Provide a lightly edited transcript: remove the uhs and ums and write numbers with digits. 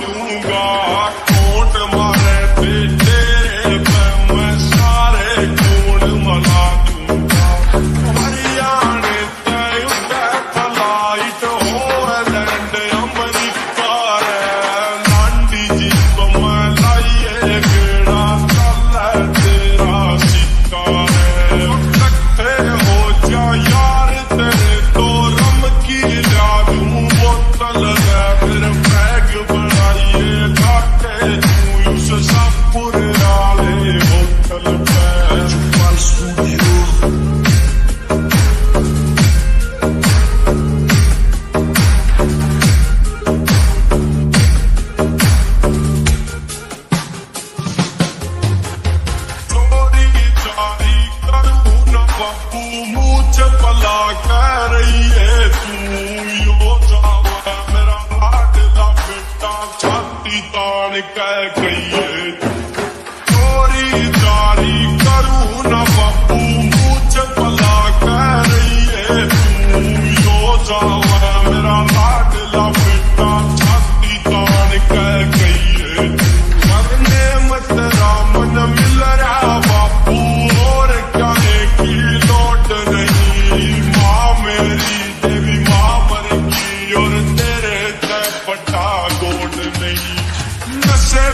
दूंगा। कोट मारे तेरे पे मैं सारे खून मला दूंगा। हरियाणे तय फ्लाइट होलैंड अमरीका रे लांडी जीप में लाइए गेड़ा चल तेरा सिक्का रे। इकट्ठे हो जा यार तेरे तो रम की ला दूं बोतल रे। फिर बैग बनाइए घाटे तू उस शाहपुर वाले होटल पे। जुब्बान स्टूडियो चोरी चारी करूँ न बापू मुझे भला कह रही है तू। यो जावा मेरा लाडला बेटा छाती तान कह गई है तू। चोरी चारी करूँ न बापू मुझे भला कह रही है तू। यो जावा मेरा लाडला बेटा छाती तान कह गई है तू। मरने मत रामन मिल रहा बापू और कहने की लौट नहीं। माँ मेरी देवी माँ मर गई और तेरे तय पटा गोड नहीं। नशे